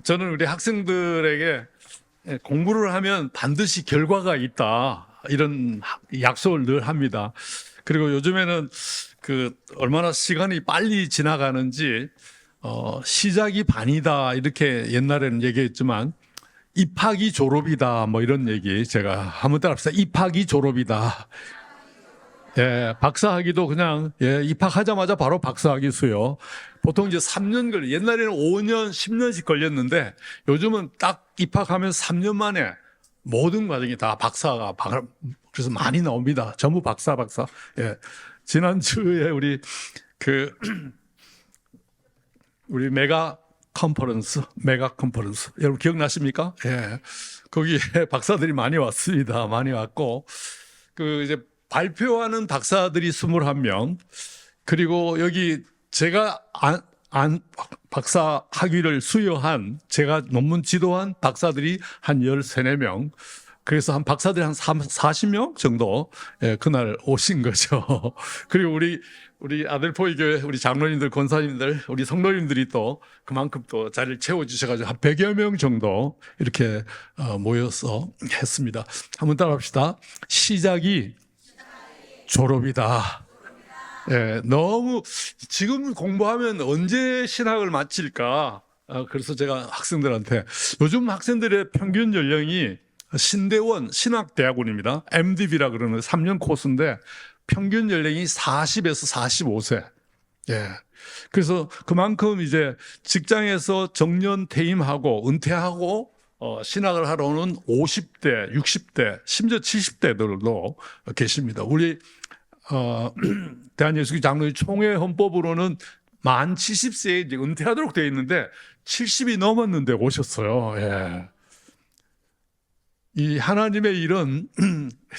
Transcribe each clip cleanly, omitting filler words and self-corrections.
저는 우리 학생들에게 공부를 하면 반드시 결과가 있다, 이런 약속을 늘 합니다. 그리고 요즘에는 얼마나 시간이 빨리 지나가는지 시작이 반이다 이렇게 옛날에는 얘기했지만 입학이 졸업이다 뭐 이런 얘기 제가 한번 따라합시다. 입학이 졸업이다. 예, 박사학위도 그냥 입학하자마자 바로 박사학위 수요. 보통 이제 3년 옛날에는 5년, 10년씩 걸렸는데 요즘은 딱 입학하면 3년 만에 모든 과정이 다 그래서 많이 나옵니다. 전부 박사. 예. 지난주에 그 우리 메가 컨퍼런스 여러분 기억나십니까? 예. 거기에 박사들이 많이 왔습니다. 많이 왔고 이제 발표하는 박사들이 21명, 그리고 여기 제가 박사 학위를 수여한, 제가 논문 지도한 박사들이 한 13, 14명, 그래서 박사들이 한 40명 정도 그날 오신 거죠. 그리고 우리 아들포이 교회 우리 장로님들, 권사님들, 우리 성도님들이 또 그만큼 또 자리를 채워주셔가지고 한 100여 명 정도 이렇게 모여서 했습니다. 한번 따라합시다. 시작이 졸업이다. 예, 너무 지금 공부하면 언제 신학을 마칠까? 그래서 제가 학생들한테, 요즘 학생들의 평균 연령이 신대원 신학대학원입니다. MDB라 그러는 3년 코스인데 평균 연령이 40에서 45세. 예. 그래서 그만큼 이제 직장에서 정년 퇴임하고 은퇴하고 신학을 하러 오는 50대, 60대, 심지어 70대들도 계십니다. 우리 대한예수교 장로회 총회 헌법으로는 만 70세에 이제 은퇴하도록 되어 있는데 70이 넘었는데 오셨어요. 예. 이 하나님의 일은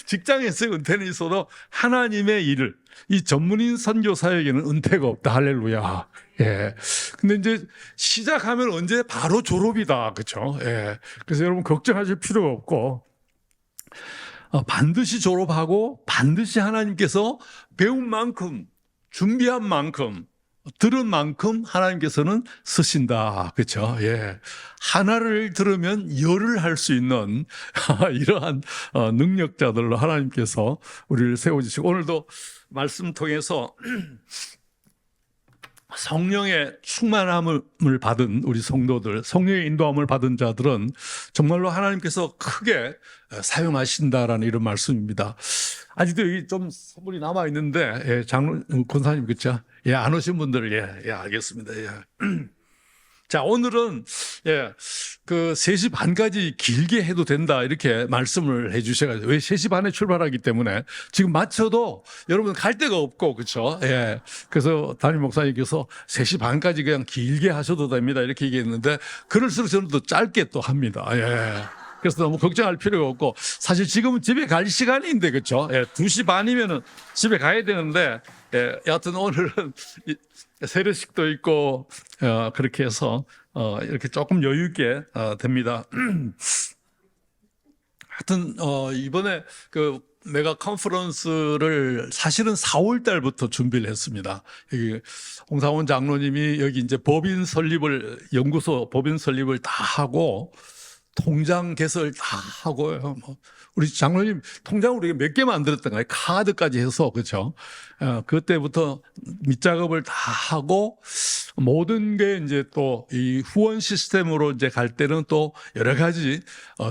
직장에서 은퇴는 있어도 하나님의 일을, 이 전문인 선교사에게는 은퇴가 없다. 할렐루야. 예. 근데 이제 시작하면 언제 바로 졸업이다. 그렇죠? 예. 그래서 여러분 걱정하실 필요가 없고 반드시 졸업하고 반드시 하나님께서 배운 만큼, 준비한 만큼, 들은 만큼 하나님께서는 쓰신다. 그렇죠? 예. 하나를 들으면 열을 할 수 있는 이러한 능력자들로 하나님께서 우리를 세워주시고, 오늘도 말씀 통해서 성령의 충만함을 받은 우리 성도들, 성령의 인도함을 받은 자들은 정말로 하나님께서 크게 사용하신다라는 이런 말씀입니다. 아직도 여기 좀 선물이 남아 있는데, 예, 장로 권사님 그렇죠? 예, 안 오신 분들, 예, 알겠습니다. 예. 자, 오늘은 3시 반까지 길게 해도 된다 이렇게 말씀을 해주셔가지고, 왜 3시 반에 출발하기 때문에 지금 맞춰도 여러분 갈 데가 없고, 그렇죠? 예. 그래서 담임 목사님께서 3시 반까지 그냥 길게 하셔도 됩니다 이렇게 얘기했는데, 그럴수록 저는 또 짧게 또 합니다. 예. 그래서 너무 걱정할 필요가 없고, 사실 지금은 집에 갈 시간인데, 그렇죠? 예, 2시 반이면은 집에 가야 되는데, 여하튼 오늘은 세례식도 있고 그렇게 해서 이렇게 조금 여유 있게 됩니다. 하여튼 이번에 메가 컨퍼런스를 사실은 4월 달부터 준비를 했습니다. 여기 홍상원 장로님이 여기 이제 연구소 법인 설립을 다 하고 통장 개설 다 하고요. 우리 장로님 통장 우리가 몇 개 만들었던가요? 카드까지 해서, 그렇죠? 그때부터 밑작업을 다 하고 모든 게 이제 또 이 후원 시스템으로 이제 갈 때는 또 여러 가지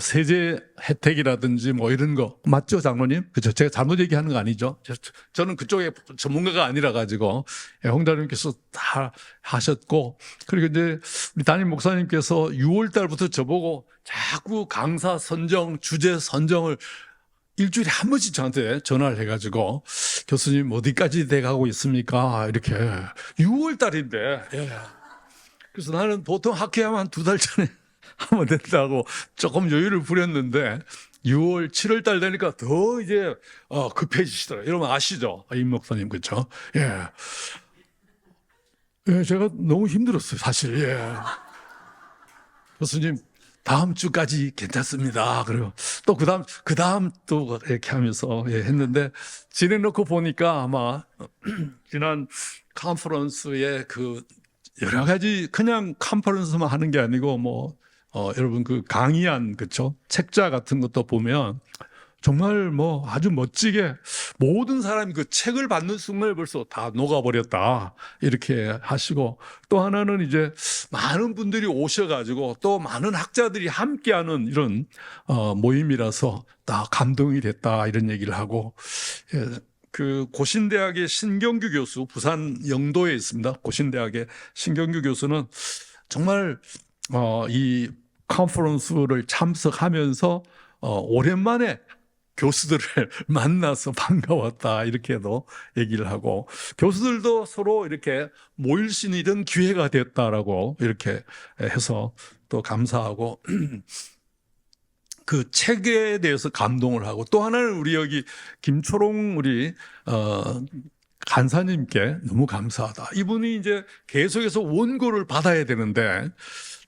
세제 혜택이라든지 뭐 이런 거 맞죠, 장로님? 그렇죠? 제가 잘못 얘기하는 거 아니죠? 저는 그쪽에 전문가가 아니라 가지고 홍 장로님께서 다 하셨고, 그리고 이제 우리 담임 목사님께서 6월 달부터 저보고 자꾸 강사 선정, 주제 선정을 일주일에 한 번씩 저한테 전화를 해가지고, 교수님 어디까지 돼가고 있습니까? 이렇게 6월 달인데. 예. 그래서 나는 보통 학회하면 한 2달 전에 하면 된다고 조금 여유를 부렸는데 6월, 7월 달 되니까 더 이제 급해지시더라고요. 여러분 아시죠? 임 목사님, 그렇죠? 예. 예, 제가 너무 힘들었어요, 사실. 예. 교수님 다음 주까지 괜찮습니다. 그리고 또 그 다음 또 이렇게 하면서 했는데, 진행놓고 보니까 아마 지난 컨퍼런스의 여러 가지 그냥 컨퍼런스만 하는 게 아니고 여러분 그 강의한 그쵸 책자 같은 것도 보면 정말 아주 멋지게 모든 사람이 그 책을 받는 순간에 벌써 다 녹아버렸다 이렇게 하시고, 또 하나는 이제 많은 분들이 오셔가지고 또 많은 학자들이 함께하는 이런 모임이라서 다 감동이 됐다 이런 얘기를 하고, 그 고신대학의 신경규 교수, 부산 영도에 있습니다. 고신대학의 신경규 교수는 정말 이 컨퍼런스를 참석하면서 오랜만에 교수들을 만나서 반가웠다 이렇게도 얘기를 하고, 교수들도 서로 이렇게 모일 수 있는 이런 기회가 됐다라고 이렇게 해서 또 감사하고 그 책에 대해서 감동을 하고, 또 하나는 우리 여기 김초롱 우리 간사님께 너무 감사하다. 이분이 이제 계속해서 원고를 받아야 되는데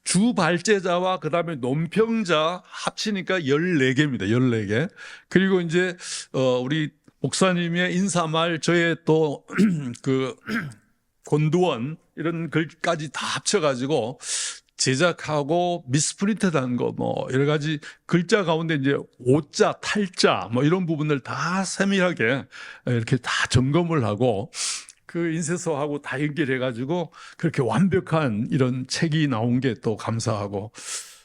주 발제자와 그다음에 논평자 합치니까 14개입니다. 14개. 그리고 이제 우리 목사님의 인사말, 저의 또 그 권두원 이런 글까지 다 합쳐가지고 제작하고 미스프린트한 거 여러 가지 글자 가운데 이제 오자, 탈자 이런 부분들 다 세밀하게 이렇게 다 점검을 하고 그 인쇄소하고 다 연결해가지고 그렇게 완벽한 이런 책이 나온 게 또 감사하고,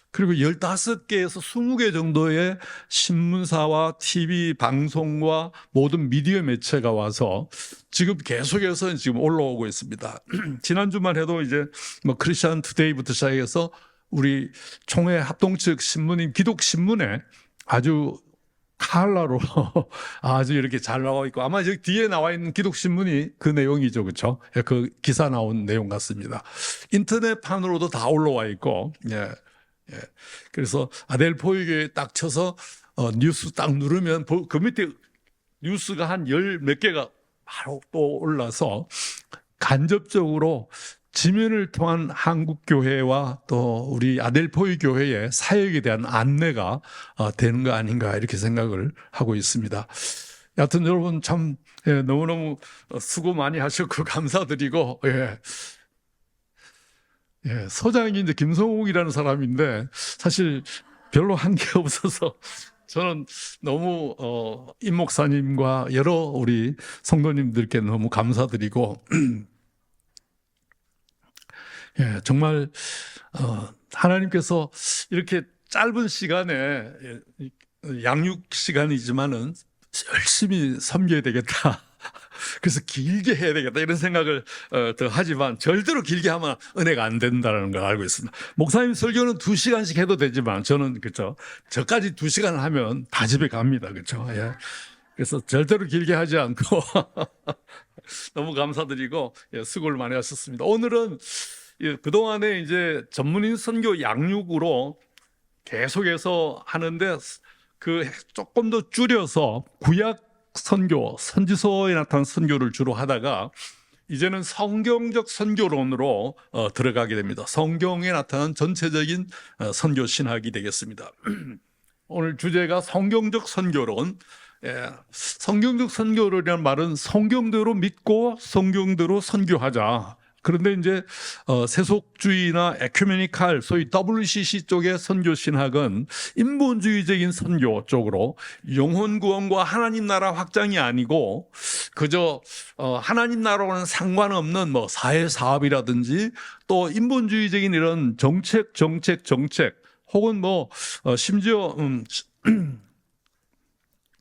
그리고 15개에서 20개 정도의 신문사와 TV 방송과 모든 미디어 매체가 와서 지금 계속해서 지금 올라오고 있습니다. 지난주만 해도 이제 크리스천 투데이부터 시작해서 우리 총회 합동측 신문인 기독신문에 아주 칼라로 아주 이렇게 잘 나와 있고, 아마 여기 뒤에 나와 있는 기독신문이 그 내용이죠. 그렇죠? 그 기사 나온 내용 같습니다. 인터넷판으로도 다 올라와 있고, 그래서 아델포유교에 딱 쳐서 뉴스 딱 누르면 그 밑에 뉴스가 한 10몇 개가 바로 또 올라서 간접적으로 지면을 통한 한국교회와 또 우리 아델포유 교회의 사역에 대한 안내가 되는 거 아닌가 이렇게 생각을 하고 있습니다. 여하튼 여러분 참 너무너무 수고 많이 하셨고 감사드리고, 소장이 이제 김성욱이라는 사람인데 사실 별로 한 게 없어서 저는 너무 임 목사님과 여러 우리 성도님들께 너무 감사드리고 정말 하나님께서 이렇게 짧은 시간에 양육 시간이지만은 열심히 섬겨야 되겠다. 그래서 길게 해야 되겠다 이런 생각을 더 하지만 절대로 길게 하면 은혜가 안 된다는 걸 알고 있습니다. 목사님 설교는 2시간씩 해도 되지만 저는 그렇죠. 저까지 2시간 하면 다 집에 갑니다. 그렇죠. 그래서 절대로 길게 하지 않고 너무 감사드리고 수고를 많이 하셨습니다. 오늘은 그동안에 이제 전문인 선교 양육으로 계속해서 하는데 그 조금 더 줄여서 구약 선교, 선지서에 나타난 선교를 주로 하다가 이제는 성경적 선교론으로 들어가게 됩니다. 성경에 나타난 전체적인 선교 신학이 되겠습니다. 오늘 주제가 성경적 선교론. 성경적 선교론이라는 말은 성경대로 믿고 성경대로 선교하자. 그런데 이제 세속주의나 에큐메니칼 소위 WCC 쪽의 선교 신학은 인본주의적인 선교 쪽으로 영혼 구원과 하나님 나라 확장이 아니고 그저 하나님 나라와는 상관없는 사회 사업이라든지 또 인본주의적인 이런 정책 혹은 심지어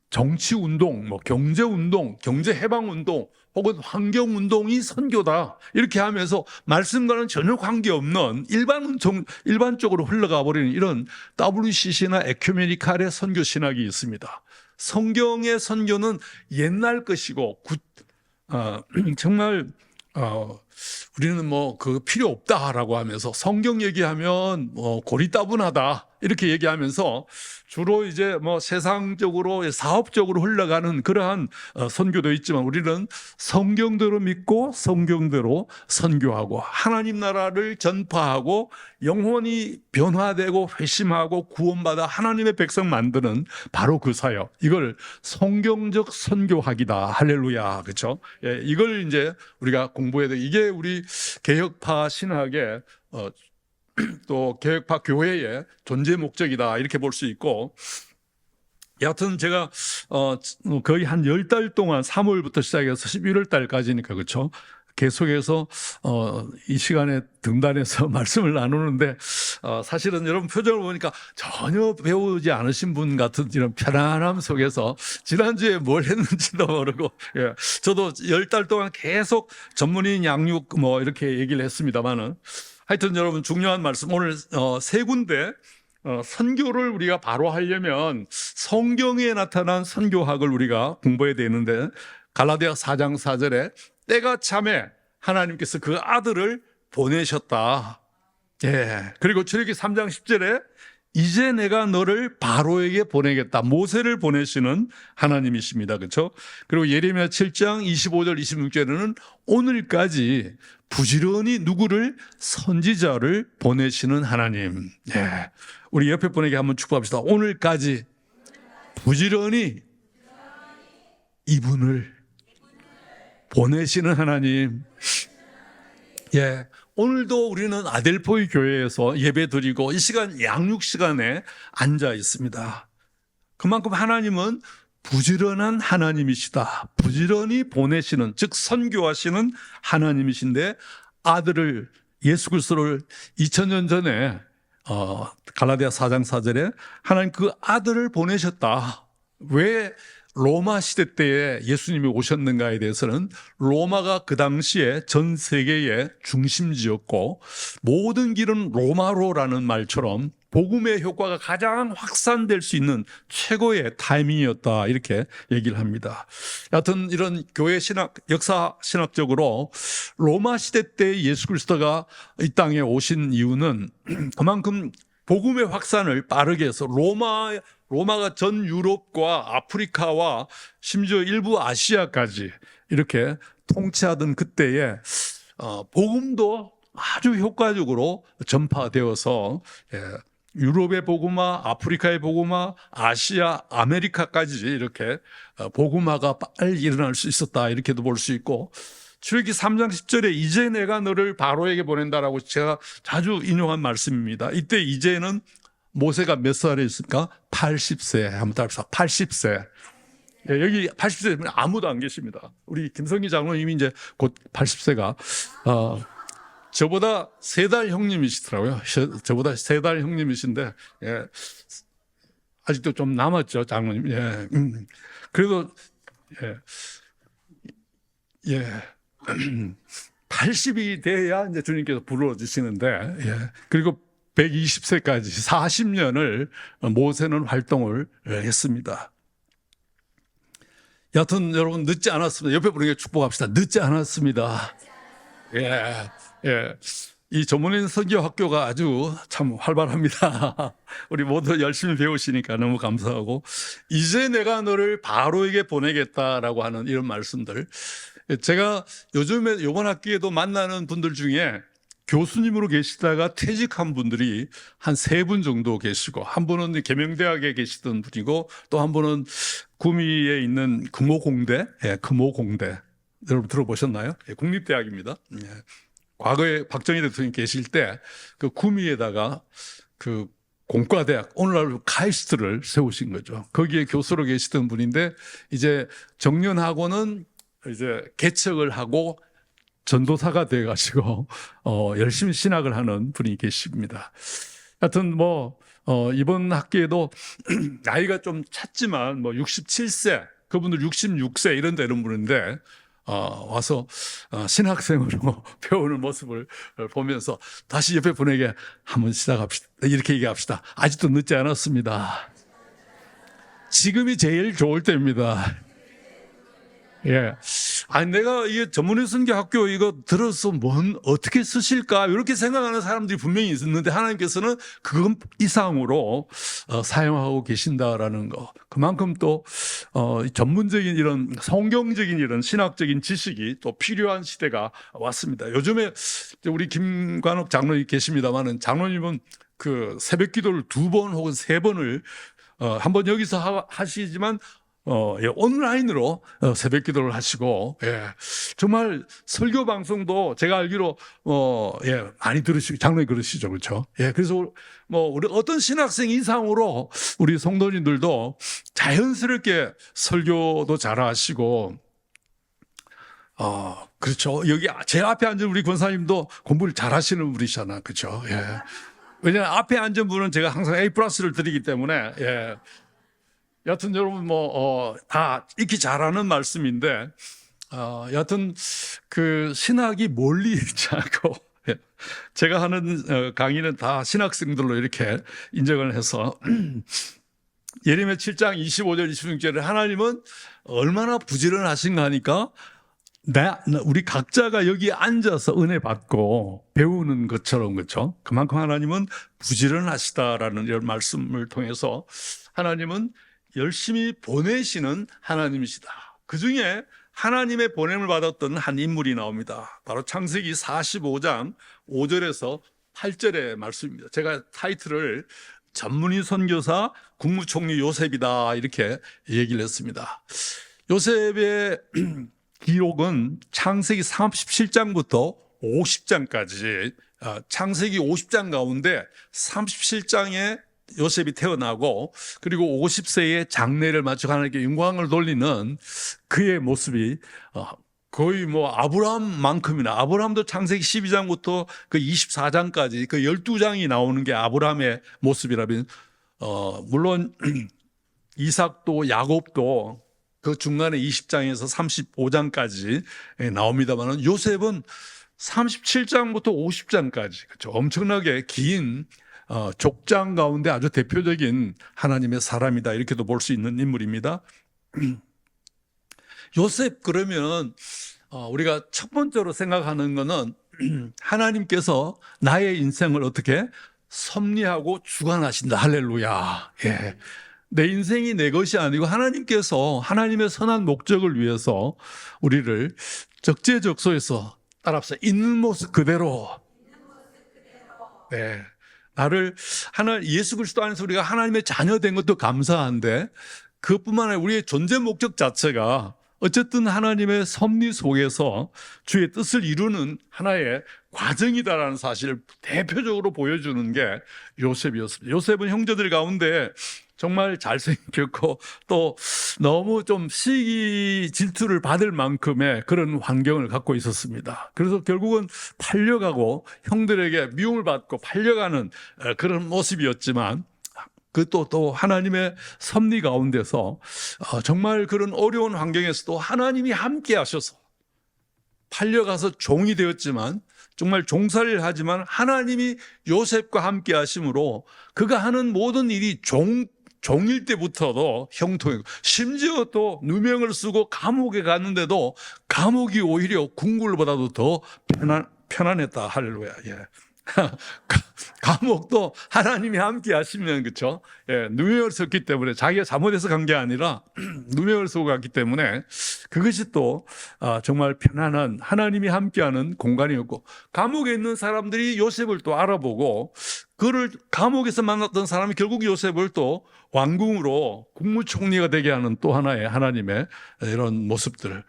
정치 운동, 경제 운동, 경제 해방 운동 혹은 환경 운동이 선교다. 이렇게 하면서 말씀과는 전혀 관계없는 일반적으로 흘러가 버리는 이런 WCC나 에큐메니칼의 선교 신학이 있습니다. 성경의 선교는 옛날 것이고 정말 우리는 그 필요 없다라고 하면서 성경 얘기하면 고리따분하다 이렇게 얘기하면서 주로 이제 뭐 세상적으로 사업적으로 흘러가는 그러한 선교도 있지만 우리는 성경대로 믿고 성경대로 선교하고 하나님 나라를 전파하고 영혼이 변화되고 회심하고 구원받아 하나님의 백성 만드는 바로 그 사역, 이걸 성경적 선교학이다. 할렐루야. 그렇죠? 예, 이걸 이제 우리가 공부해야 돼. 이게 우리 개혁파 신학의 또 개혁파 교회의 존재 목적이다, 이렇게 볼 수 있고, 여하튼 제가 거의 한 10달 동안 3월부터 시작해서 11월 달까지니까 그렇죠, 계속해서 이 시간에 등단해서 말씀을 나누는데 사실은 여러분 표정을 보니까 전혀 배우지 않으신 분 같은 이런 편안함 속에서 지난주에 뭘 했는지도 모르고, 예, 저도 10달 동안 계속 전문인 양육 뭐 이렇게 얘기를 했습니다만은, 하여튼 여러분 중요한 말씀, 오늘 세 군데 선교를 우리가 바로 하려면 성경에 나타난 선교학을 우리가 공부해야 되는데, 갈라디아 4장 4절에 때가 참에 하나님께서 그 아들을 보내셨다. 예. 그리고 출애굽기 3장 10절에 이제 내가 너를 바로에게 보내겠다. 모세를 보내시는 하나님이십니다. 그렇죠? 그리고 예레미야 7장 25절 26절에는 오늘까지 부지런히 누구를? 선지자를 보내시는 하나님. 예. 우리 옆에 분에게 한번 축복합시다. 오늘까지 부지런히 이분을 보내시는 하나님. 예. 오늘도 우리는 아델포이 교회에서 예배 드리고 이 시간 양육 시간에 앉아 있습니다. 그만큼 하나님은 부지런한 하나님이시다. 부지런히 보내시는, 즉 선교하시는 하나님이신데, 아들을, 예수 그리스도를 2000년 전에 갈라디아 4장 4절에 하나님 그 아들을 보내셨다. 왜 로마 시대 때에 예수님이 오셨는가에 대해서는, 로마가 그 당시에 전 세계의 중심지였고 모든 길은 로마로라는 말처럼 복음의 효과가 가장 확산될 수 있는 최고의 타이밍이었다, 이렇게 얘기를 합니다. 여하튼 이런 교회 신학, 역사 신학적으로 로마 시대 때 예수 그리스도가 이 땅에 오신 이유는 그만큼 복음의 확산을 빠르게 해서 로마가 전 유럽과 아프리카와 심지어 일부 아시아까지 이렇게 통치하던 그때에 복음도 아주 효과적으로 전파되어서, 유럽의 복음화, 아프리카의 복음화, 아시아, 아메리카까지 이렇게 복음화가 빨리 일어날 수 있었다, 이렇게도 볼 수 있고, 출애굽기 3장 10절에 이제 내가 너를 바로에게 보낸다라고 제가 자주 인용한 말씀입니다. 이때 이제는 모세가 몇 살이었습니까? 80세. 한번 따라합시다. 80세. 예, 여기 80세면 아무도 안 계십니다. 우리 김성기 장로님이 이제 곧 80세가 저보다 3달 형님이시더라고요. 저보다 3달 형님이신데, 예, 아직도 좀 남았죠, 장로님. 예, 그래도 예. 80이 돼야 이제 주님께서 불러주시는데, 예. 그리고 120세까지 40년을 모세는 활동을 했습니다. 여하튼 여러분 늦지 않았습니다. 옆에 분에게 축복합시다. 늦지 않았습니다. 예, 예. 이 전문인 선교학교가 아주 참 활발합니다. 우리 모두 열심히 배우시니까 너무 감사하고, 이제 내가 너를 바로에게 보내겠다라고 하는 이런 말씀들, 제가 요즘에 이번 학기에도 만나는 분들 중에 교수님으로 계시다가 퇴직한 분들이 한 3분 정도 계시고, 한 분은 계명대학에 계시던 분이고, 또 한 분은 구미에 있는 금호공대, 금호공대, 여러분 들어보셨나요? 국립대학입니다. 과거에 박정희 대통령이 계실 때 그 구미에다가 그 공과대학, 오늘날 카이스트를 세우신 거죠. 거기에 교수로 계시던 분인데 이제 정년하고는 이제 개척을 하고 전도사가 돼가지고 열심히 신학을 하는 분이 계십니다. 하여튼 뭐 이번 학기에도 나이가 좀 찼지만 뭐 67세, 그분들 66세 이런 분인데 와서 신학생으로 배우는 모습을 보면서 다시 옆에 분에게 한번 시작합시다. 이렇게 얘기합시다. 아직도 늦지 않았습니다. 지금이 제일 좋을 때입니다. 예. 아니, 내가 이게 전문의 선교학교 이거 들어서 어떻게 쓰실까? 이렇게 생각하는 사람들이 분명히 있었는데 하나님께서는 그것 이상으로 사용하고 계신다라는 거. 그만큼 또, 전문적인 이런 성경적인 이런 신학적인 지식이 또 필요한 시대가 왔습니다. 요즘에 우리 김관옥 장로님 계십니다만은 장로님은 그 새벽 기도를 2번 혹은 3번을 한 번 여기서 하시지만 예, 온라인으로 새벽 기도를 하시고, 예, 정말 설교 방송도 제가 알기로, 예, 많이 들으시고, 장로님 그러시죠. 그렇죠? 예, 그래서 우리 어떤 신학생 이상으로 우리 성도님들도 자연스럽게 설교도 잘 하시고, 그렇죠. 여기 제 앞에 앉은 우리 권사님도 공부를 잘 하시는 분이잖아. 그렇죠? 예. 왜냐하면 앞에 앉은 분은 제가 항상 A+를 드리기 때문에, 예. 여하튼 여러분 다 익히 잘하는 말씀인데 여하튼 그 신학이 멀리 있지 않고 제가 하는 강의는 다 신학생들로 이렇게 인정을 해서 예레미야 7장 25절 26절에 하나님은 얼마나 부지런하신가 하니까 우리 각자가 여기 앉아서 은혜 받고 배우는 것처럼 그렇죠. 그만큼 하나님은 부지런하시다라는 이런 말씀을 통해서 하나님은 열심히 보내시는 하나님이시다. 그중에 하나님의 보냄을 받았던 한 인물이 나옵니다. 바로 창세기 45장 5절에서 8절의 말씀입니다. 제가 타이틀을 전문의 선교사 국무총리 요셉이다 이렇게 얘기를 했습니다. 요셉의 기록은 창세기 37장부터 50장까지 창세기 50장 가운데 37장에 요셉이 태어나고 그리고 50세에 장례를 마치고 하나님께 영광을 돌리는 그의 모습이 거의 아브라함만큼이나 아브라함도 창세기 12장부터 그 24장까지 그 12장이 나오는 게 아브라함의 모습이라면 물론 이삭도 야곱도 그 중간에 20장에서 35장까지 나옵니다만 요셉은 37장부터 50장까지 그렇죠. 엄청나게 긴 족장 가운데 아주 대표적인 하나님의 사람이다 이렇게도 볼 수 있는 인물입니다. 요셉 그러면 우리가 첫 번째로 생각하는 것은 하나님께서 나의 인생을 어떻게 섭리하고 주관하신다. 할렐루야. 예. 내 인생이 내 것이 아니고 하나님께서 하나님의 선한 목적을 위해서 우리를 적재적소에서 따라서 있는 모습 그대로 네. 나를 예수 그리스도 안에서 우리가 하나님의 자녀 된 것도 감사한데 그것뿐만 아니라 우리의 존재 목적 자체가 어쨌든 하나님의 섭리 속에서 주의 뜻을 이루는 하나의 과정이다라는 사실을 대표적으로 보여주는 게 요셉이었습니다. 요셉은 형제들 가운데 정말 잘생겼고 또 너무 좀 시기 질투를 받을 만큼의 그런 환경을 갖고 있었습니다. 그래서 결국은 팔려가고 형들에게 미움을 받고 팔려가는 그런 모습이었지만 또 하나님의 섭리 가운데서 정말 그런 어려운 환경에서도 하나님이 함께 하셔서 팔려가서 종이 되었지만 정말 종살이를 하지만 하나님이 요셉과 함께 하심으로 그가 하는 모든 일이 종일 때부터도 형통이고 심지어 또 누명을 쓰고 감옥에 갔는데도 감옥이 오히려 궁궐보다도 더 편안했다. 할렐루야. 예. 감옥도 하나님이 함께 하시면 그렇죠. 예, 누명을 썼기 때문에 자기가 잘못해서 간 게 아니라 누명을 쓰고 갔기 때문에 그것이 또 정말 편안한 하나님이 함께하는 공간이었고 감옥에 있는 사람들이 요셉을 또 알아보고 그를 감옥에서 만났던 사람이 결국 요셉을 또 왕궁으로 국무총리가 되게 하는 또 하나의 하나님의 이런 모습들.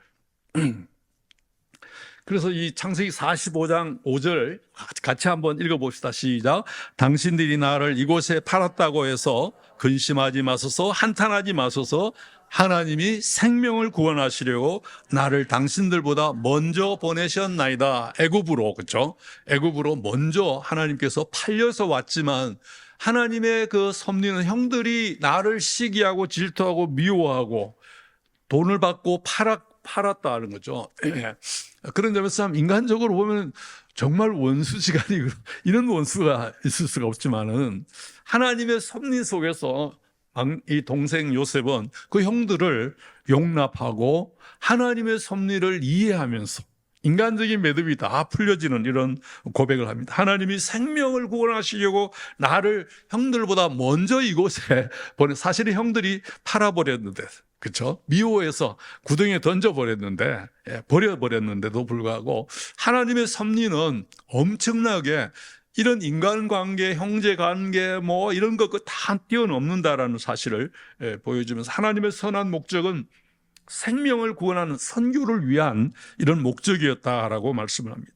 그래서 이 창세기 45장 5절 같이 한번 읽어봅시다. 시작. 당신들이 나를 이곳에 팔았다고 해서 근심하지 마소서 한탄하지 마소서 하나님이 생명을 구원하시려고 나를 당신들보다 먼저 보내셨나이다. 애굽으로 그렇죠? 애굽으로 먼저 하나님께서 팔려서 왔지만 하나님의 그 섭리는 형들이 나를 시기하고 질투하고 미워하고 돈을 받고 팔았다는 거죠. 그런 점에서 인간적으로 보면 정말 원수지간이 이런 원수가 있을 수가 없지만은 하나님의 섭리 속에서 이 동생 요셉은 그 형들을 용납하고 하나님의 섭리를 이해하면서 인간적인 매듭이 다 풀려지는 이런 고백을 합니다. 하나님이 생명을 구원하시려고 나를 형들보다 먼저 이곳에 보내, 사실은 형들이 팔아버렸는데, 그렇죠? 미워해서 구덩이에 던져버렸는데, 버려버렸는데도 불구하고 하나님의 섭리는 엄청나게 이런 인간관계, 형제관계 뭐 이런 것 다 뛰어넘는다라는 사실을 보여주면서 하나님의 선한 목적은 생명을 구원하는 선교를 위한 이런 목적이었다라고 말씀을 합니다.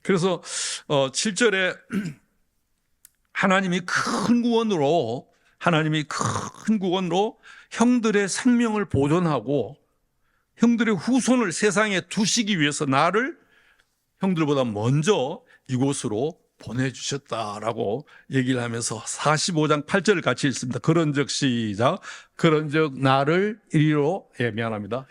그래서 7절에 하나님이 큰 구원으로 형들의 생명을 보존하고 형들의 후손을 세상에 두시기 위해서 나를 형들보다 먼저 이곳으로 보내주셨다라고 얘기를 하면서 45장 8절을 같이 읽습니다. 그런즉 시작. 그런즉 나를 이리로 미안합니다.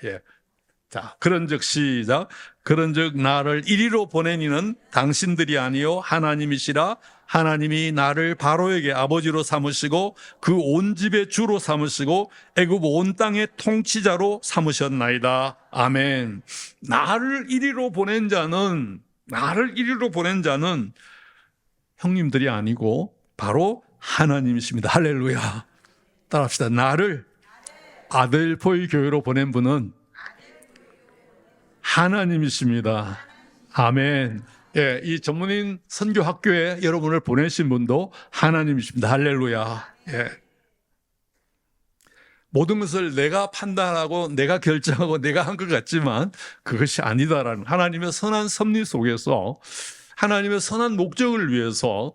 자, 그런즉 시작. 그런즉 나를 이리로 보내니는 당신들이 아니요 하나님이시라. 하나님이 나를 바로에게 아버지로 삼으시고 그 온 집의 주로 삼으시고 애굽 온 땅의 통치자로 삼으셨나이다. 아멘. 나를 이리로 보낸 자는 형님들이 아니고 바로 하나님이십니다. 할렐루야. 따라합시다. 나를 아델포이 교회로 보낸 분은 하나님이십니다. 아멘. 이 전문인 선교학교에 여러분을 보내신 분도 하나님이십니다. 할렐루야. 모든 것을 내가 판단하고 내가 결정하고 내가 한 것 같지만 그것이 아니다라는 하나님의 선한 섭리 속에서 하나님의 선한 목적을 위해서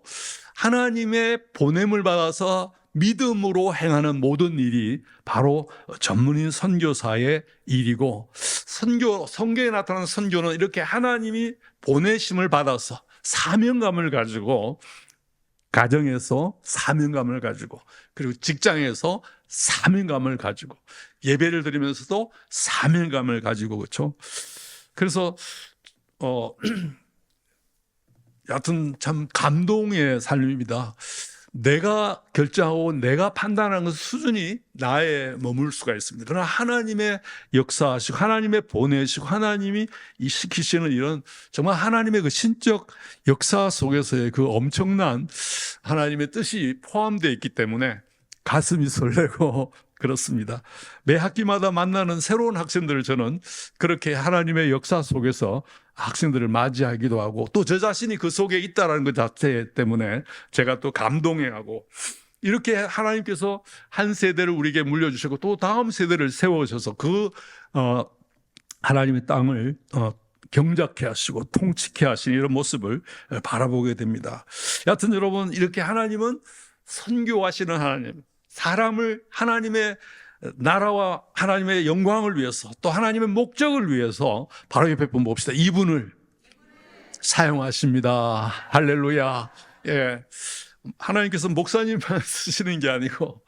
하나님의 보냄을 받아서 믿음으로 행하는 모든 일이 바로 전문인 선교사의 일이고 성경에 나타나는 선교는 이렇게 하나님이 보내심을 받아서 사명감을 가지고 가정에서 사명감을 가지고 그리고 직장에서 사명감을 가지고 예배를 드리면서도 사명감을 가지고 그렇죠. 그래서 여하튼 참 감동의 삶입니다. 내가 결정하고 내가 판단하는 것 수준이 나에 머물 수가 있습니다. 그러나 하나님의 역사하시고 하나님의 보내시고 하나님이 시키시는 이런 정말 하나님의 그 신적 역사 속에서의 그 엄청난 하나님의 뜻이 포함되어 있기 때문에 가슴이 설레고 그렇습니다. 매 학기마다 만나는 새로운 학생들을 저는 그렇게 하나님의 역사 속에서 학생들을 맞이하기도 하고 또 저 자신이 그 속에 있다는 것 자체 때문에 제가 또 감동해하고 이렇게 하나님께서 한 세대를 우리에게 물려주시고 또 다음 세대를 세워주셔서 그 하나님의 땅을 경작케 하시고 통치케 하시는 이런 모습을 바라보게 됩니다. 여하튼 여러분 이렇게 하나님은 선교하시는 하나님, 사람을 하나님의 나라와 하나님의 영광을 위해서 또 하나님의 목적을 위해서 바로 옆에 분 봅시다. 이분을 사용하십니다. 할렐루야. 하나님께서 목사님만 쓰시는 게 아니고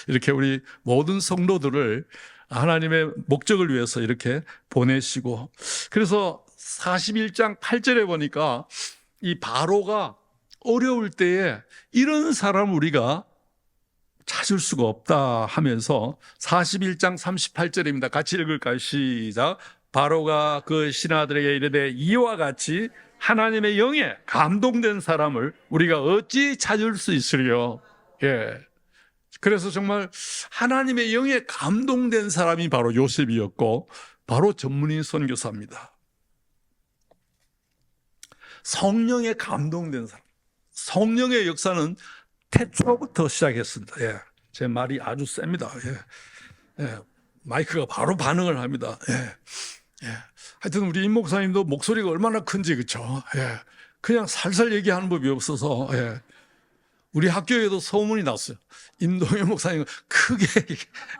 이렇게 우리 모든 성도들을 하나님의 목적을 위해서 이렇게 보내시고 그래서 41장 8절에 보니까 이 바로가 어려울 때에 이런 사람 우리가 찾을 수가 없다 하면서 41장 38절입니다. 같이 읽을까요? 시작. 바로가 그 신하들에게 이르되 이와 같이 하나님의 영에 감동된 사람을 우리가 어찌 찾을 수 있으리요? 그래서 정말 하나님의 영에 감동된 사람이 바로 요셉이었고 바로 전문인 선교사입니다. 성령에 감동된 사람. 성령의 역사는 태초부터 시작했습니다. 제 말이 아주 셉니다. 마이크가 바로 반응을 합니다. 하여튼 우리 임 목사님도 목소리가 얼마나 큰지 그렇죠. 그냥 살살 얘기하는 법이 없어서 우리 학교에도 소문이 났어요. 임동현 목사님 크게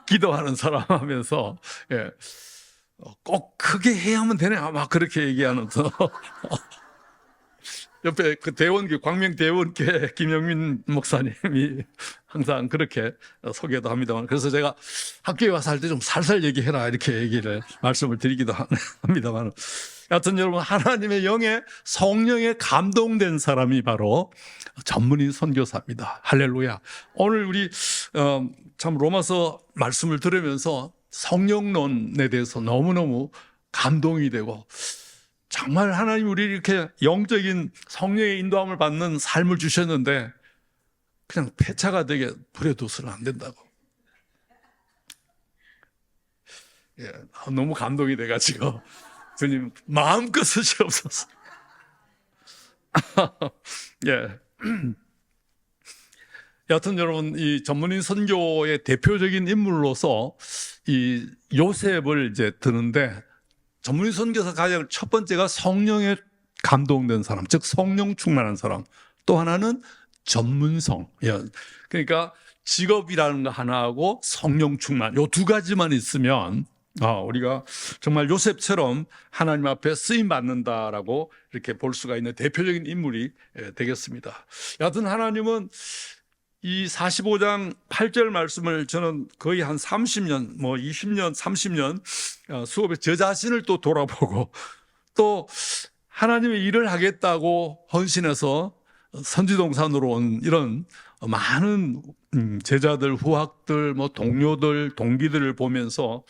기도하는 사람 하면서 꼭 크게 해야 하면 되네 막 그렇게 얘기하면서 옆에 그 대원교 광명대원교 김영민 목사님이 항상 그렇게 소개도 합니다만 그래서 제가 학교에 와서 할 때 좀 살살 얘기해라 이렇게 말씀을 드리기도 합니다만 여하튼 여러분, 하나님의 영에 성령에 감동된 사람이 바로 전문인 선교사입니다. 할렐루야. 오늘 우리 참 로마서 말씀을 들으면서 성령론에 대해서 너무너무 감동이 되고, 정말 하나님 우리 이렇게 영적인 성령의 인도함을 받는 삶을 주셨는데 그냥 폐차가 되게 버려둬서는 안 된다고. 예, 너무 감동이 돼가지고 주님 마음껏 쓰시옵소서. 예. 여하튼 여러분, 이 전문인 선교의 대표적인 인물로서 이 요셉을 이제 드는데, 전문인 선교사 가장 첫 번째가 성령에 감동된 사람, 즉 성령 충만한 사람. 또 하나는 전문성. 예. 그러니까 직업이라는 거 하나하고 성령 충만, 요 두 가지만 있으면 우리가 정말 요셉처럼 하나님 앞에 쓰임 받는다라고 이렇게 볼 수가 있는 대표적인 인물이 되겠습니다. 여하튼 하나님은 이 45장 8절 말씀을 저는 거의 한 30년, 20년, 30년 수업에 저 자신을 또 돌아보고, 또 하나님의 일을 하겠다고 헌신해서 선지동산으로 온 이런 많은 제자들, 후학들, 동료들, 동기들을 보면서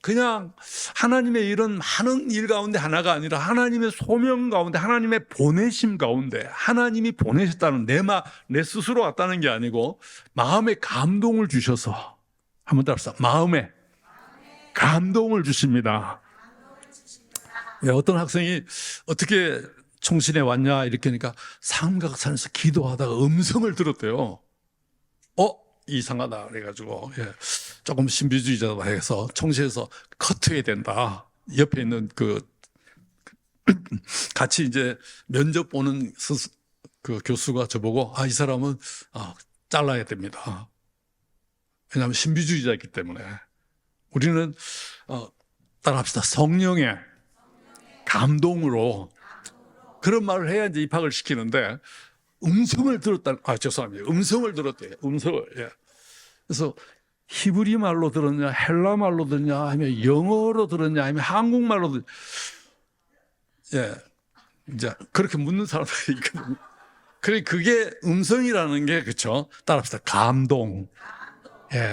그냥 하나님의 일은 많은 일 가운데 하나가 아니라 하나님의 소명 가운데, 하나님의 보내심 가운데, 하나님이 보내셨다는 내 스스로 왔다는 게 아니고 마음에 감동을 주셔서, 한번 따라서 마음에 감동을 주십니다. 어떤 학생이 어떻게 총신에 왔냐 이렇게 하니까 삼각산에서 기도하다가 음성을 들었대요. 이상하다 그래가지고 조금 신비주의자다 해서 총시에서 커트해야 된다. 옆에 있는 같이 이제 면접 보는 그 교수가 저보고 이 사람은 잘라야 됩니다. 왜냐하면 신비주의자이기 때문에. 우리는 따라합시다. 성령의 감동으로 그런 말을 해야 이제 입학을 시키는데, 음성을 들었다. 죄송합니다. 음성을 들었대요. 음성을. 그래서 히브리 말로 들었냐, 헬라 말로 들었냐, 아니면 영어로 들었냐, 아니면 한국말로 이제 그렇게 묻는 사람들이 있거든요. 그게 음성이라는 게, 그렇죠? 따라합시다. 감동.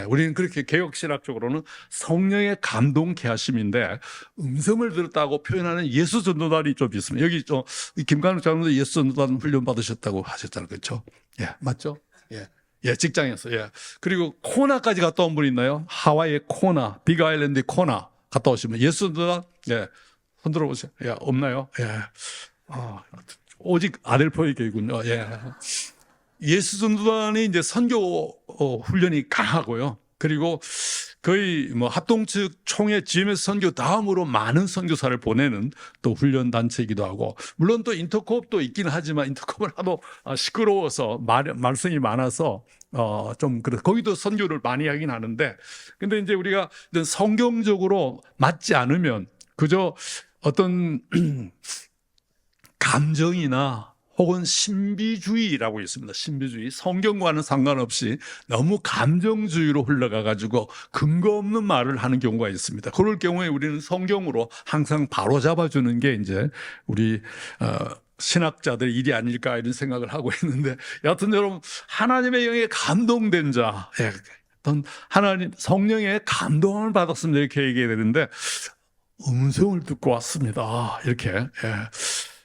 우리는 그렇게 개혁신학적으로는 성령의 감동케 하심인데, 음성을 들었다고 표현하는 예수 전도단이 좀 있습니다. 여기 김관욱 장로도 예수 전도단 훈련 받으셨다고 하셨잖아요. 그렇죠? 맞죠? 직장에서. 그리고 코나까지 갔다 온 분 있나요? 하와이의 코나, 빅아일랜드의 코나 갔다 오시면 예수 전도단, 손들어 보세요. 없나요? 오직 아델포의 교회군요. 예수 전도단이 이제 선교 훈련이 강하고요. 그리고 거의 합동측 총회 GMS 선교 다음으로 많은 선교사를 보내는 또 훈련 단체이기도 하고, 물론 또 인터콥도 있긴 하지만 인터콥은 하도 시끄러워서 말썽이 많아서 좀 거기도 선교를 많이 하긴 하는데, 근데 이제 우리가 성경적으로 맞지 않으면 그저 어떤 감정이나 혹은 신비주의라고 있습니다. 신비주의. 성경과는 상관없이 너무 감정주의로 흘러가가지고 근거 없는 말을 하는 경우가 있습니다. 그럴 경우에 우리는 성경으로 항상 바로 잡아주는 게 이제 우리 신학자들의 일이 아닐까 이런 생각을 하고 있는데, 여하튼 여러분, 하나님의 영에 감동된 자, 어떤 하나님 성령의 감동을 받았습니다. 이렇게 얘기해야 되는데, 음성을 듣고 왔습니다. 이렇게.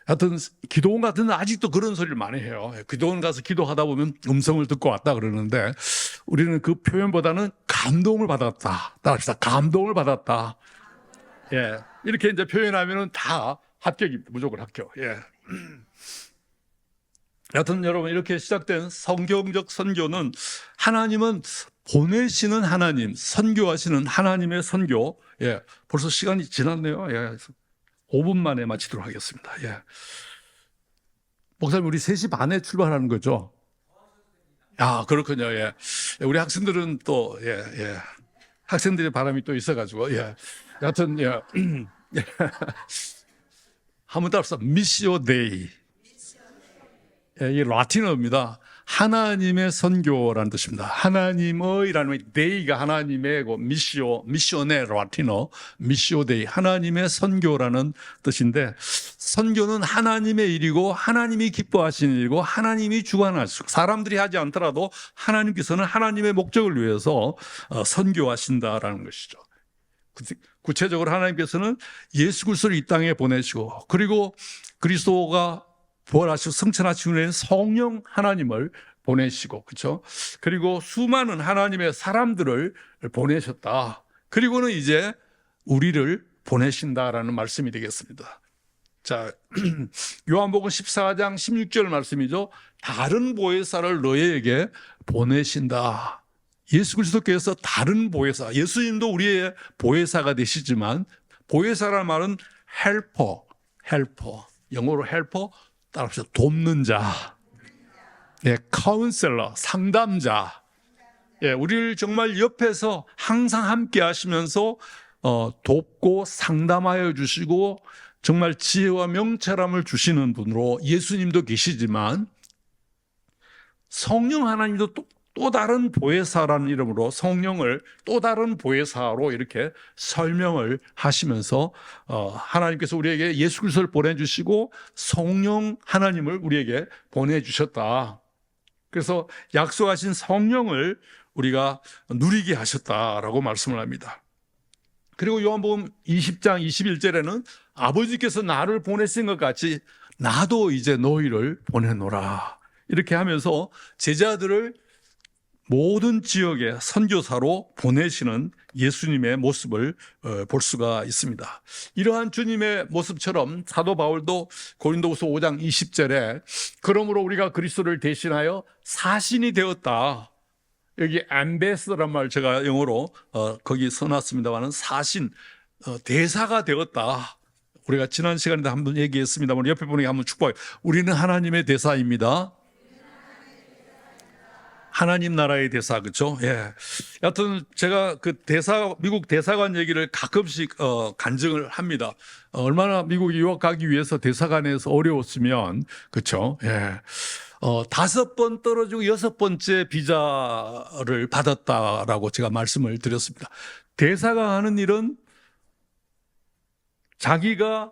하여튼 기도원 같은 데는 아직도 그런 소리를 많이 해요. 기도원 가서 기도하다 보면 음성을 듣고 왔다 그러는데, 우리는 그 표현보다는 감동을 받았다. 따라합시다. 감동을 받았다. 이렇게 이제 표현하면은 다 합격입니다. 무조건 합격. 여하튼 여러분, 이렇게 시작된 성경적 선교는 하나님은 보내시는 하나님, 선교하시는 하나님의 선교. 벌써 시간이 지났네요. 5분 만에 마치도록 하겠습니다. 목사님, 우리 3시 반에 출발하는 거죠? 그렇군요. 우리 학생들은 또, 학생들의 바람이 또 있어가지고, 여하튼, 한번 따라서, 미시오 데이. 예, 이 라틴어입니다. 하나님의 선교라는 뜻입니다. 하나님의라는 데이가 하나님의고 미시오네 라틴어 미시오 데이 하나님의 선교라는 뜻인데 선교는 하나님의 일이고 하나님이 기뻐하시는 일이고 하나님이 주관하시고 사람들이 하지 않더라도 하나님께서는 하나님의 목적을 위해서 선교하신다라는 것이죠. 구체적으로 하나님께서는 예수 그리스도를 이 땅에 보내시고 그리고 그리스도가 부활하시고 승천하시고 는 성령 하나님을 보내시고 그렇죠? 그리고 수많은 하나님의 사람들을 보내셨다. 그리고는 이제 우리를 보내신다라는 말씀이 되겠습니다. 자, 요한복음 14장 16절 말씀이죠. 다른 보혜사를 너희에게 보내신다. 예수 그리스도께서 다른 보혜사, 예수님도 우리의 보혜사가 되시지만 보혜사라는 말은 헬퍼, 영어로 헬퍼 따라서 돕는 자, 예, 카운셀러, 상담자, 예, 우리를 정말 옆에서 항상 함께 하시면서 돕고 상담하여 주시고 정말 지혜와 명철함을 주시는 분으로 예수님도 계시지만 성령 하나님도 또 다른 보혜사라는 이름으로 성령을 또 다른 보혜사로 이렇게 설명을 하시면서 하나님께서 우리에게 예수 그리스도를 보내주시고 성령 하나님을 우리에게 보내주셨다. 그래서 약속하신 성령을 우리가 누리게 하셨다라고 말씀을 합니다. 그리고 요한복음 20장 21절에는 아버지께서 나를 보내신 것 같이 나도 이제 너희를 보내노라. 이렇게 하면서 제자들을 모든 지역에 선교사로 보내시는 예수님의 모습을 볼 수가 있습니다. 이러한 주님의 모습처럼 사도 바울도 고린도후서 5장 20절에 그러므로 우리가 그리스도를 대신하여 사신이 되었다. 여기 ambassador란 말 제가 영어로 거기 써놨습니다만 사신, 대사가 되었다. 우리가 지난 시간에도 한번 얘기했습니다만 옆에 분에게 한번 축복해요. 우리는 하나님의 대사입니다. 하나님 나라의 대사, 그렇죠? 예. 여하튼 제가 그 미국 대사관 얘기를 가끔씩 간증을 합니다. 얼마나 미국에 유학 가기 위해서 대사관에서 어려웠으면, 그렇죠? 예. 5번 떨어지고 6번째 비자를 받았다라고 제가 말씀을 드렸습니다. 대사가 하는 일은 자기가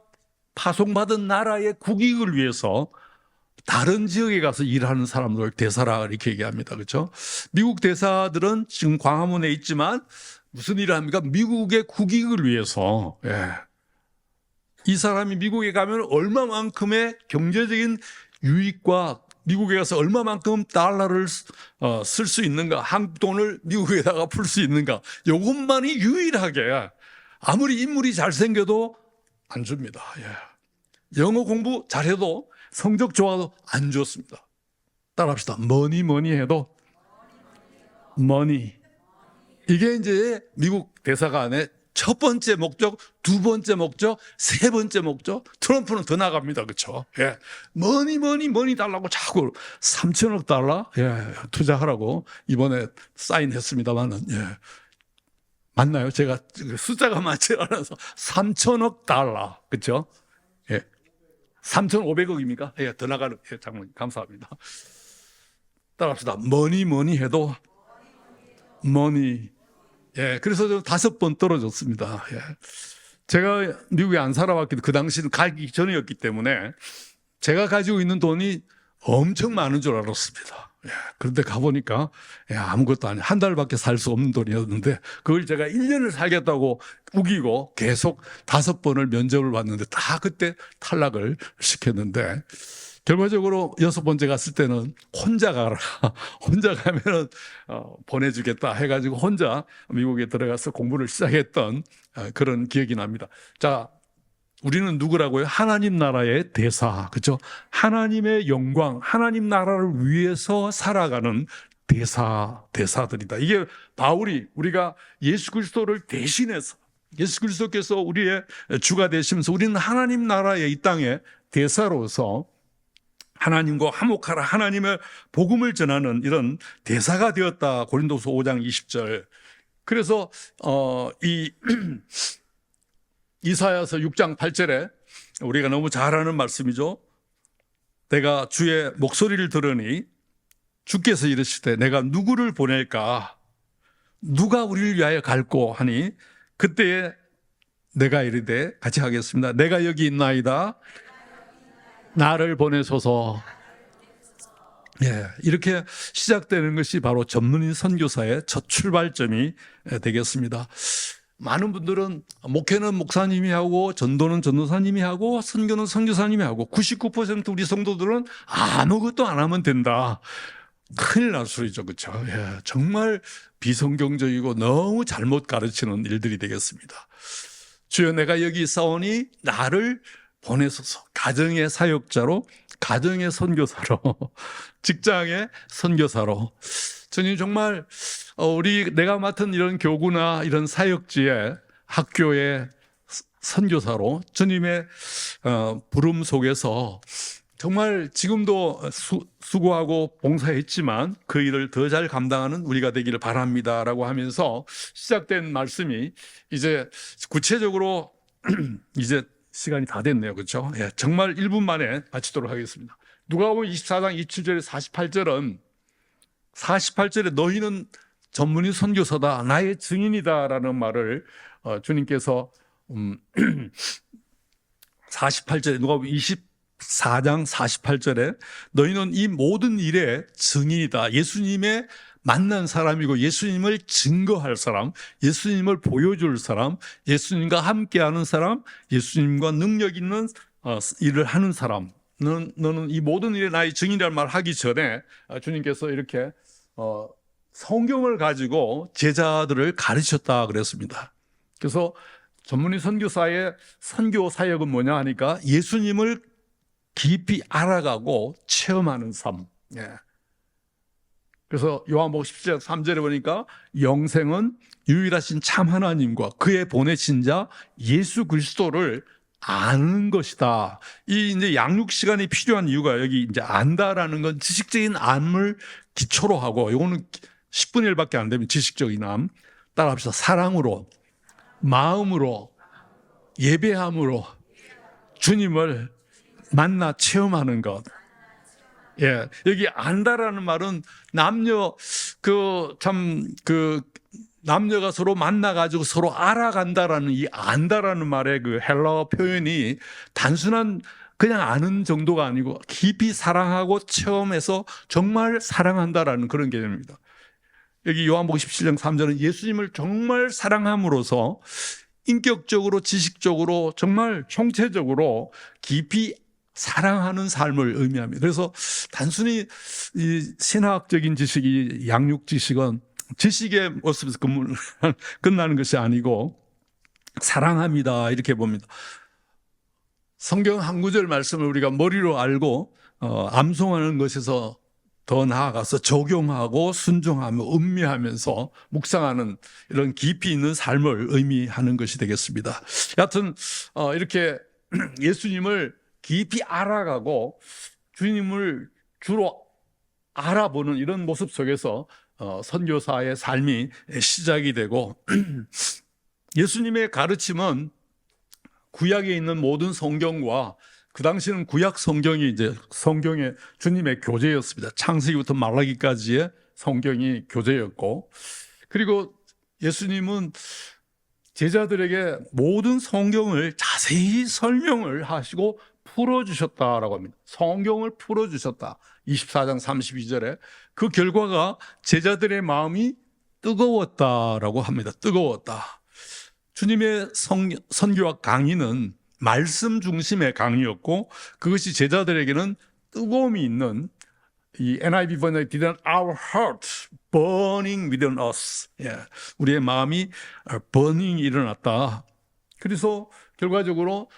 파송받은 나라의 국익을 위해서 다른 지역에 가서 일하는 사람들 대사라 이렇게 얘기합니다. 그렇죠? 미국 대사들은 지금 광화문에 있지만 무슨 일을 합니까? 미국의 국익을 위해서. 예. 이 사람이 미국에 가면 얼마만큼의 경제적인 유익과 미국에 가서 얼마만큼 달러를 쓸 수 있는가, 한국 돈을 미국에다가 풀 수 있는가, 이것만이 유일하게 아무리 인물이 잘생겨도 안 줍니다. 예. 영어 공부 잘해도 성적 좋아도 안 좋습니다. 따라합시다. 뭐니 해도 머니. 이게 이제 미국 대사관의 첫 번째 목적, 두 번째 목적, 세 번째 목적. 트럼프는 더 나갑니다. 그렇죠? 예. 머니 달라고 자꾸 3천억 달러 예, 투자하라고 이번에 사인했습니다만은 예. 맞나요? 제가 숫자가 많지 않아서 3천억 달러. 그렇죠? 예. 3,500억입니까? 예, 더 나가는, 예, 장모님, 감사합니다. 따라합시다. 뭐니 해도, 머니. 예, 그래서 저 5번 떨어졌습니다. 예. 제가 미국에 안 살아봤기 때문에 그 당시는 가기 전이었기 때문에 제가 가지고 있는 돈이 엄청 많은 줄 알았습니다. 예, 그런데 가보니까 예, 아무것도 아니에요. 한 달밖에 살 수 없는 돈이었는데 그걸 제가 1년을 살겠다고 우기고 계속 5번을 면접을 봤는데 다 그때 탈락을 시켰는데 결과적으로 6번째 갔을 때는 혼자 가라. 혼자 가면은 보내주겠다 해가지고 혼자 미국에 들어가서 공부를 시작했던 그런 기억이 납니다. 자, 우리는 누구라고요? 하나님 나라의 대사, 그렇죠? 하나님의 영광, 하나님 나라를 위해서 살아가는 대사들이다. 이게 바울이 우리가 예수 그리스도를 대신해서 예수 그리스도께서 우리의 주가 되시면서 우리는 하나님 나라의 이 땅의 대사로서 하나님과 화목하라 하나님의 복음을 전하는 이런 대사가 되었다. 고린도서 5장 20절. 그래서 이사야서 6장 8절에 우리가 너무 잘 아는 말씀이죠. 내가 주의 목소리를 들으니 주께서 이르시되 내가 누구를 보낼까? 누가 우리를 위하여 갈고 하니 그때에 내가 이르되 같이 하겠습니다. 내가 여기 있나이다. 나를 보내소서. 예, 이렇게 시작되는 것이 바로 전문인 선교사의 첫 출발점이 되겠습니다. 많은 분들은 목회는 목사님이 하고 전도는 전도사님이 하고 선교는 선교사님이 하고 99% 우리 성도들은 아무것도 안 하면 된다. 큰일 날 소리죠. 그렇죠? 예, 정말 비성경적이고 너무 잘못 가르치는 일들이 되겠습니다. 주여 내가 여기 있사오니 나를 보내소서. 가정의 사역자로, 가정의 선교사로, 직장의 선교사로. 주님 정말 내가 맡은 이런 교구나 이런 사역지에 학교의 선교사로 주님의 부름 속에서 정말 지금도 수고하고 봉사했지만 그 일을 더 잘 감당하는 우리가 되기를 바랍니다라고 하면서 시작된 말씀이 이제 구체적으로 이제 시간이 다 됐네요. 그렇죠? 예, 정말 1분 만에 마치도록 하겠습니다. 누가복음 24장 27절에 48절에 너희는 전문인 선교사다, 나의 증인이다라는 말을 주님께서 48절에 누가복음 24장 48절에 너희는 이 모든 일의 증인이다. 예수님의 만난 사람이고 예수님을 증거할 사람, 예수님을 보여줄 사람, 예수님과 함께하는 사람, 예수님과 능력 있는 일을 하는 사람. 너는 이 모든 일에 나의 증인이라는 말 하기 전에 주님께서 이렇게 성경을 가지고 제자들을 가르쳤다 그랬습니다. 그래서 전문인 선교사의 선교 사역은 뭐냐 하니까 예수님을 깊이 알아가고 체험하는 삶. 예. 그래서 요한복음 17장 3절에 보니까 영생은 유일하신 참 하나님과 그의 보내신 자 예수 그리스도를 아는 것이다. 이 이제 양육 시간이 필요한 이유가 여기 이제 안다라는 건 지식적인 암을 기초로 하고, 이거는 10분의 1밖에 안 되면 지식적인 암. 따라합시다. 사랑으로, 마음으로, 예배함으로 주님을 만나 체험하는 것. 예, 여기 안다라는 말은 남녀가 서로 만나가지고 서로 알아간다라는 이 안다라는 말의 그 헬라어 표현이 단순한 그냥 아는 정도가 아니고 깊이 사랑하고 체험해서 정말 사랑한다라는 그런 개념입니다. 여기 요한복음 17장 3절은 예수님을 정말 사랑함으로써 인격적으로, 지식적으로, 정말 총체적으로 깊이 사랑하는 삶을 의미합니다. 그래서 단순히 이 신학적인 지식이, 양육 지식은 지식의 모습에서 끝나는 것이 아니고 사랑합니다 이렇게 봅니다. 성경 한 구절 말씀을 우리가 머리로 알고 암송하는 것에서 더 나아가서 적용하고 순종하며 음미하면서 묵상하는 이런 깊이 있는 삶을 의미하는 것이 되겠습니다. 여하튼 이렇게 예수님을 깊이 알아가고 주님을 주로 알아보는 이런 모습 속에서 선교사의 삶이 시작이 되고 예수님의 가르침은 구약에 있는 모든 성경과 그 당시는 구약 성경이 이제 성경의 주님의 교재였습니다. 창세기부터 말라기까지의 성경이 교재였고, 그리고 예수님은 제자들에게 모든 성경을 자세히 설명을 하시고 풀어주셨다라고 합니다. 성경을 풀어주셨다. 24장 32절에 그 결과가 제자들의 마음이 뜨거웠다라고 합니다. 뜨거웠다. 주님의 선교와 강의는 말씀 중심의 강의였고 그것이 제자들에게는 뜨거움이 있는, 이 NIV 번역에 didn't our heart burning within us. 예, 우리의 마음이 버닝이 일어났다. 그래서 결과적으로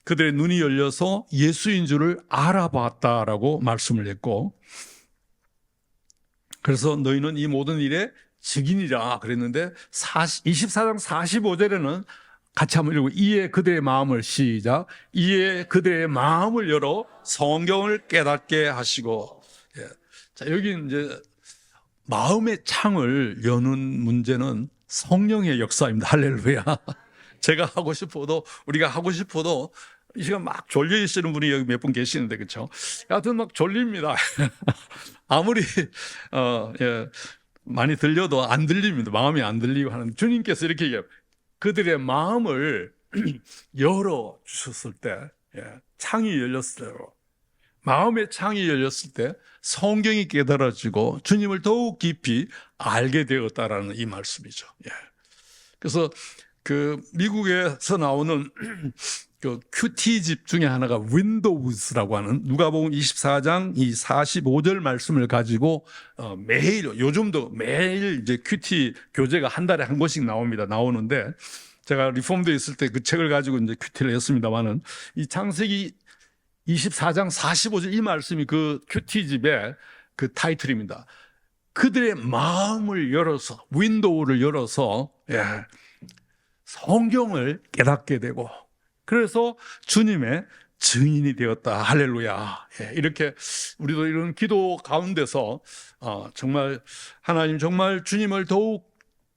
그들의 눈이 열려서 예수인 줄을 알아봤다라고 말씀을 했고, 그래서 너희는 이 모든 일에 증인이라 그랬는데 24장 45절에는 같이 한번 읽고, 이에 그들의 마음을 시작. 이에 그들의 마음을 열어 성경을 깨닫게 하시고. 예. 자, 여기 이제 마음의 창을 여는 문제는 성령의 역사입니다. 할렐루야. 제가 하고 싶어도, 우리가 하고 싶어도 이 시간 막 졸려 있으는 분이 여기 몇 분 계시는데, 그렇죠? 하여튼 막 졸립니다. 아무리 예, 많이 들려도 안 들립니다. 마음이 안 들리고 하는 주님께서 이렇게 얘기해요. 그들의 마음을 열어 주셨을 때, 예, 창이 열렸을 때, 마음의 창이 열렸을 때 성경이 깨달아지고 주님을 더욱 깊이 알게 되었다라는 이 말씀이죠. 예. 그래서 그 미국에서 나오는 그 큐티집 중에 하나가 윈도우즈라고 하는 누가복음 24장 이 45절 말씀을 가지고 매일, 요즘도 매일 이제 큐티 교재가 한 달에 한 권씩 나오는데, 제가 리폼도에 있을 때 그 책을 가지고 이제 큐티를 했습니다만은, 이 창세기 24장 45절 이 말씀이 그 큐티집의 그 타이틀입니다. 그들의 마음을 열어서, 윈도우를 열어서, 예, 성경을 깨닫게 되고, 그래서 주님의 증인이 되었다. 할렐루야. 예, 이렇게 우리도 이런 기도 가운데서 정말 하나님, 정말 주님을 더욱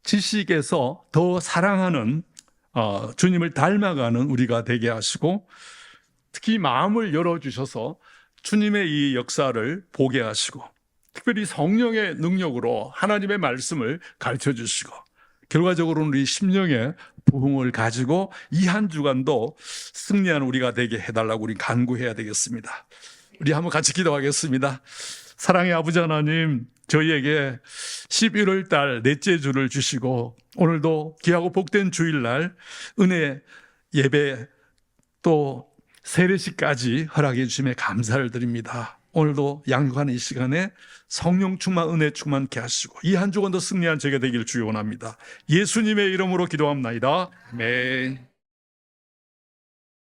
지식에서 더 사랑하는, 주님을 닮아가는 우리가 되게 하시고, 특히 마음을 열어주셔서 주님의 이 역사를 보게 하시고, 특별히 성령의 능력으로 하나님의 말씀을 가르쳐 주시고, 결과적으로는 우리 심령의 부흥을 가지고 이 한 주간도 승리하는 우리가 되게 해달라고 우리 간구해야 되겠습니다. 우리 한번 같이 기도하겠습니다. 사랑의 아버지 하나님, 저희에게 11월 달 넷째 주를 주시고 오늘도 귀하고 복된 주일날 은혜 예배 또 세례식까지 허락해 주심에 감사를 드립니다. 오늘도 양육하는 이 시간에 성령 충만, 은혜 충만케 하시고 이 한 주간도 승리한 저희가 되기를 주여 원합니다. 예수님의 이름으로 기도합나이다. 아멘.